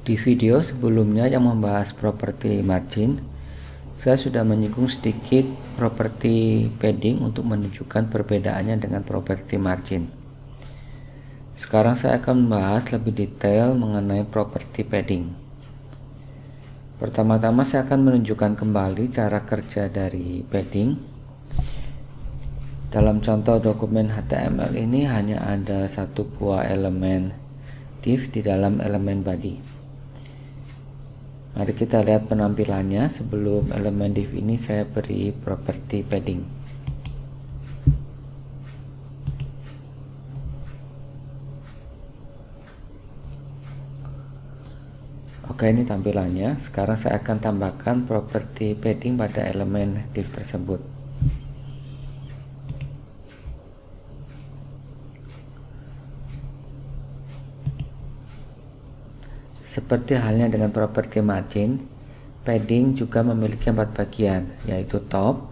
Di video sebelumnya yang membahas properti margin, saya sudah menyinggung sedikit properti padding untuk menunjukkan perbedaannya dengan properti margin. Sekarang saya akan membahas lebih detail mengenai properti padding. Pertama-tama saya akan menunjukkan kembali cara kerja dari padding. Dalam contoh dokumen HTML ini hanya ada satu buah elemen div di dalam elemen body. Mari kita lihat penampilannya. Sebelum elemen div ini saya beri properti padding. Oke, ini tampilannya. Sekarang saya akan tambahkan properti padding pada elemen div tersebut. Seperti halnya dengan properti margin, padding juga memiliki 4 bagian, yaitu top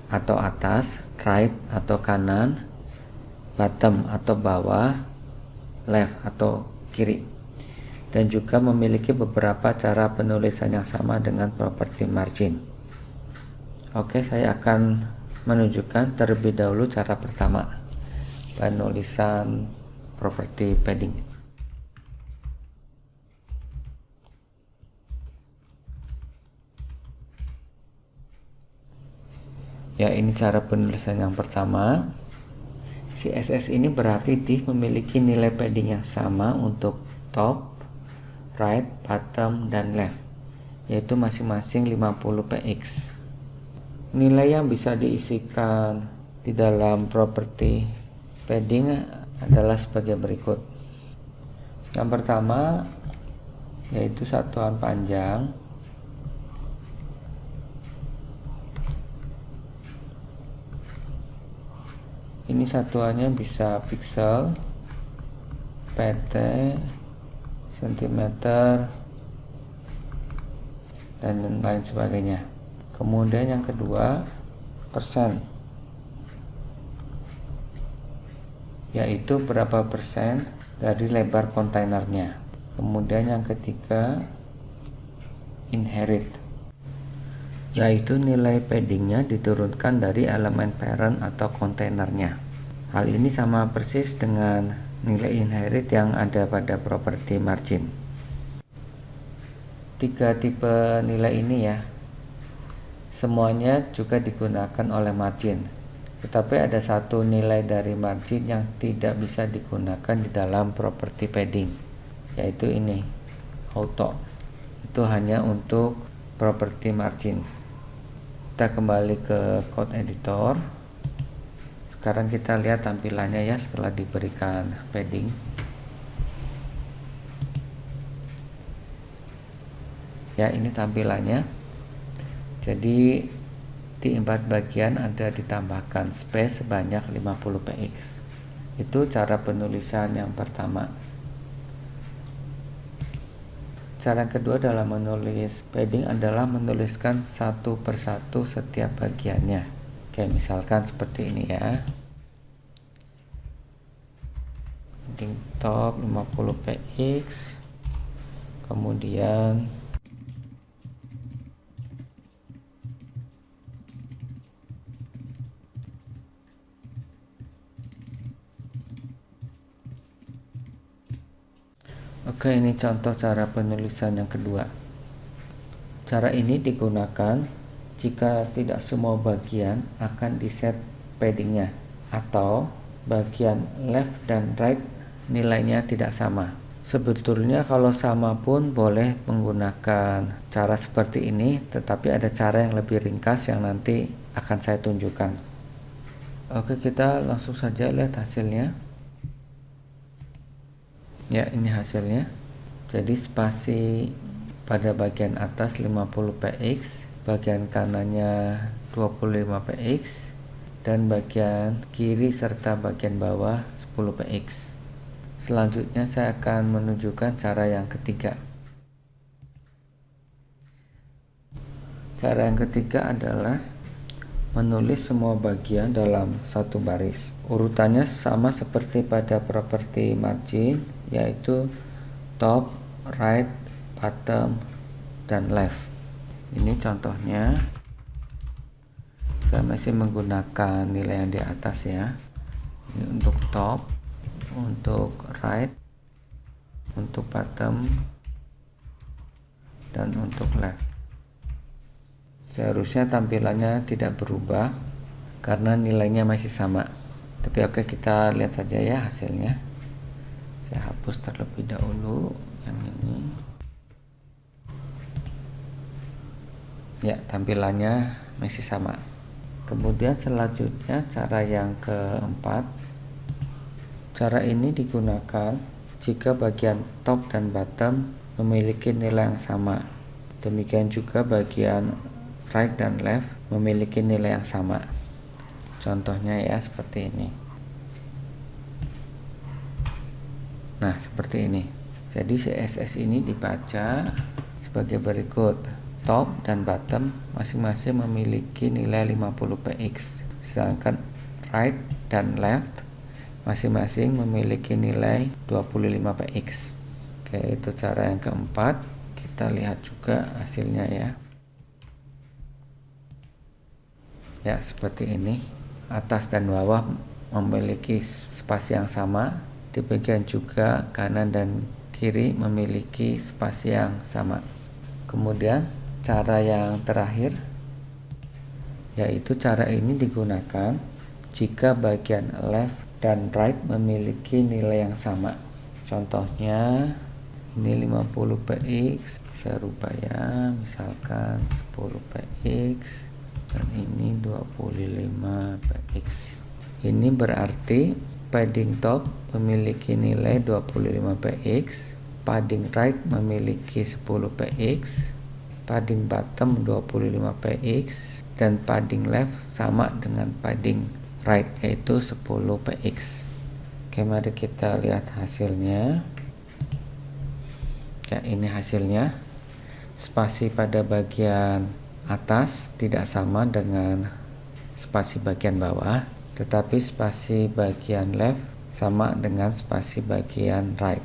atau atas, right atau kanan, bottom atau bawah, left atau kiri, dan juga memiliki beberapa cara penulisan yang sama dengan properti margin. Oke, saya akan menunjukkan terlebih dahulu cara pertama, penulisan properti padding. Ya, ini cara penulisan yang pertama. CSS ini berarti div memiliki nilai padding yang sama untuk top, right, bottom, dan left, yaitu masing-masing 50 px. Nilai yang bisa diisikan di dalam properti padding adalah sebagai berikut. Yang pertama yaitu satuan panjang. Ini satuannya bisa pixel, pt, cm, dan lain sebagainya. Kemudian yang kedua, persen, yaitu berapa persen dari lebar kontainernya. Kemudian yang ketiga, inherit, yaitu nilai paddingnya diturunkan dari elemen parent atau kontainernya. Hal ini sama persis dengan nilai inherit yang ada pada properti margin. 3 tipe nilai ini ya, semuanya juga digunakan oleh margin, tetapi ada satu nilai dari margin yang tidak bisa digunakan di dalam properti padding, yaitu ini, auto. Itu hanya untuk properti margin. Kita kembali ke code editor. Sekarang kita lihat tampilannya ya setelah diberikan padding. Ya, ini tampilannya. Jadi di 4 bagian ada ditambahkan space sebanyak 50 px. Itu cara penulisan yang pertama. Cara kedua dalam menulis padding adalah menuliskan satu persatu setiap bagiannya. Kayak misalkan seperti ini ya. Padding top 50 px. Kemudian oke, ini contoh cara penulisan yang kedua. Cara ini digunakan jika tidak semua bagian akan diset paddingnya, atau bagian left dan right nilainya tidak sama. Sebetulnya kalau sama pun boleh menggunakan cara seperti ini, tetapi ada cara yang lebih ringkas yang nanti akan saya tunjukkan. Oke, kita langsung saja lihat hasilnya. Ya, ini hasilnya. Jadi spasi pada bagian atas 50 px, bagian kanannya 25 px, dan bagian kiri serta bagian bawah 10 px. Selanjutnya saya akan menunjukkan cara yang ketiga. Cara yang ketiga adalah menulis semua bagian dalam satu baris. Urutannya sama seperti pada properti margin, yaitu top, right, bottom, dan left. Ini contohnya, saya masih menggunakan nilai yang di atas ya. Ini untuk top, untuk right, untuk bottom, dan untuk left. Seharusnya tampilannya tidak berubah karena nilainya masih sama. Tapi oke, kita lihat saja ya hasilnya. Saya hapus terlebih dahulu yang ini. Ya, tampilannya masih sama. Kemudian selanjutnya cara yang keempat. Cara ini digunakan jika bagian top dan bottom memiliki nilai yang sama. Demikian juga bagian right dan left memiliki nilai yang sama. Contohnya ya seperti ini. Nah, seperti ini. Jadi CSS ini dibaca sebagai berikut. Top dan bottom masing-masing memiliki nilai 50 px, sedangkan right dan left masing-masing memiliki nilai 25 px. Oke, itu cara yang keempat. Kita lihat juga hasilnya ya. Ya, seperti ini. Atas dan bawah memiliki spasi yang sama. Demikian juga kanan dan kiri memiliki spasi yang sama. Kemudian cara yang terakhir, yaitu cara ini digunakan jika bagian left dan right memiliki nilai yang sama. Contohnya ini 50 px, saya rubah ya, misalkan 10 px, dan ini 25 px. Ini berarti padding top memiliki nilai 25 px, padding right memiliki 10 px, padding bottom 25 px, dan padding left sama dengan padding right yaitu 10 px. Oke, mari kita lihat hasilnya. Ya, ini hasilnya. Spasi pada bagian atas tidak sama dengan spasi bagian bawah, tetapi spasi bagian left sama dengan spasi bagian right.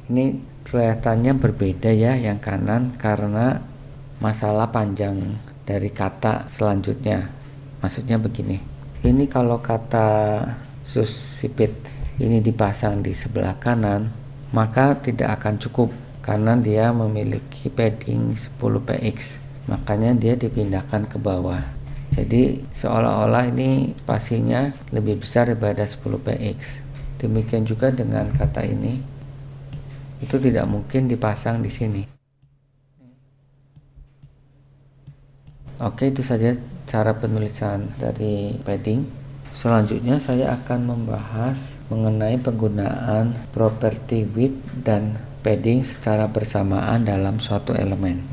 Ini kelihatannya berbeda ya yang kanan karena masalah panjang dari kata selanjutnya. Maksudnya begini, ini kalau kata susipit ini dipasang di sebelah kanan, maka tidak akan cukup karena dia memiliki padding 10 px, makanya dia dipindahkan ke bawah. Jadi seolah-olah ini spasinya lebih besar daripada 10 px. Demikian juga dengan kata ini, itu tidak mungkin dipasang di sini. Oke, itu saja cara penulisan dari padding. Selanjutnya saya akan membahas mengenai penggunaan properti width dan padding secara bersamaan dalam suatu elemen.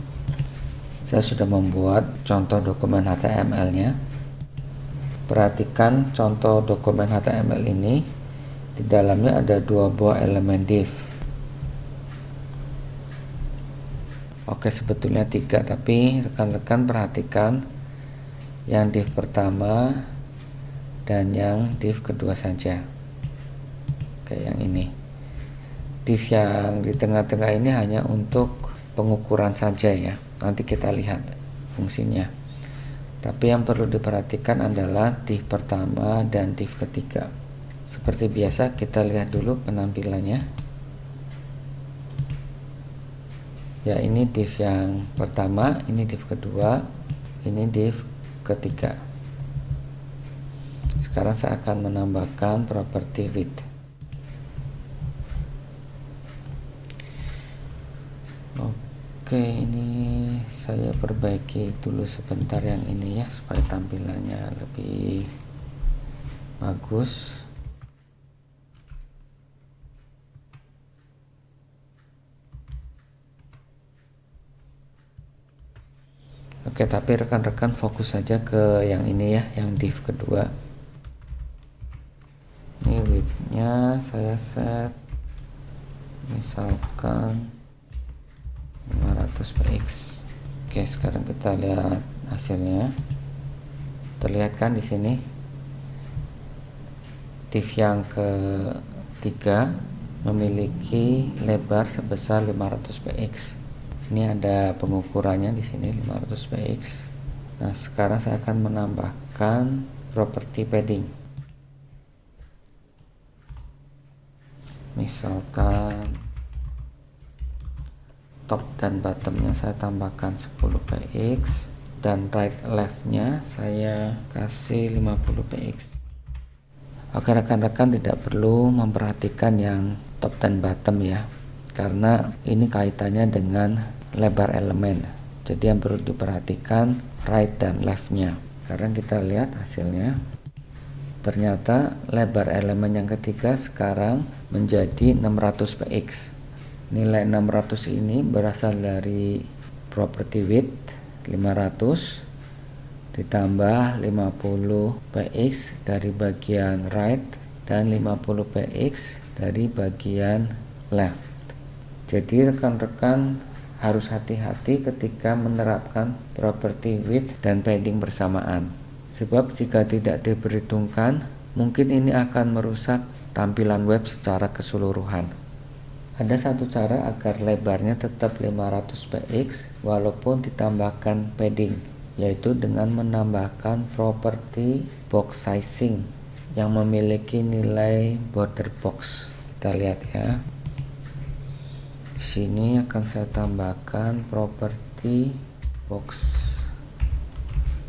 Saya sudah membuat contoh dokumen HTML-nya. Perhatikan contoh dokumen HTML ini. Di dalamnya ada 2 buah elemen div. Oke, sebetulnya 3, tapi rekan-rekan perhatikan yang div pertama dan yang div kedua saja. Oke, yang ini. Div yang di tengah-tengah ini hanya untuk pengukuran saja ya. Nanti kita lihat fungsinya. Tapi yang perlu diperhatikan adalah div pertama dan div ketiga. Seperti biasa kita lihat dulu penampilannya. Ya, ini div yang pertama, ini div kedua, ini div ketiga. Sekarang saya akan menambahkan properti width. Oke, ini saya perbaiki dulu sebentar yang ini ya, supaya tampilannya lebih bagus. Oke, tapi rekan-rekan fokus saja ke yang ini ya, yang div kedua. Ini width-nya saya set misalkan 500 px. Oke, sekarang kita lihat hasilnya. Terlihat kan di sini div yang ketiga memiliki lebar sebesar 500 px. Ini ada pengukurannya di sini 500 px. Nah, sekarang saya akan menambahkan properti padding. Misalkan top dan bottomnya saya tambahkan 10 px dan right leftnya saya kasih 50 px. Oke, rekan-rekan tidak perlu memperhatikan yang top dan bottom ya, karena ini kaitannya dengan lebar elemen. Jadi yang perlu diperhatikan right dan leftnya. Sekarang kita lihat hasilnya. Ternyata lebar elemen yang ketiga sekarang menjadi 600 px. Nilai 600 ini berasal dari property width 500 ditambah 50 px dari bagian right dan 50 px dari bagian left. Jadi rekan-rekan harus hati-hati ketika menerapkan property width dan padding bersamaan, sebab jika tidak diperhitungkan mungkin ini akan merusak tampilan web secara keseluruhan. Ada satu cara agar lebarnya tetap 500 px walaupun ditambahkan padding, yaitu dengan menambahkan properti box sizing yang memiliki nilai border box. Kita lihat ya. Di sini akan saya tambahkan properti box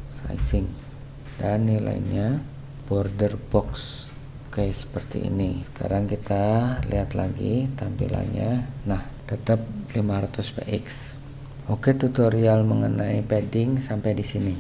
sizing dan nilainya border box. Oke, seperti ini. Sekarang kita lihat lagi tampilannya. Nah, tetap 500 px. Oke, tutorial mengenai padding sampai di sini.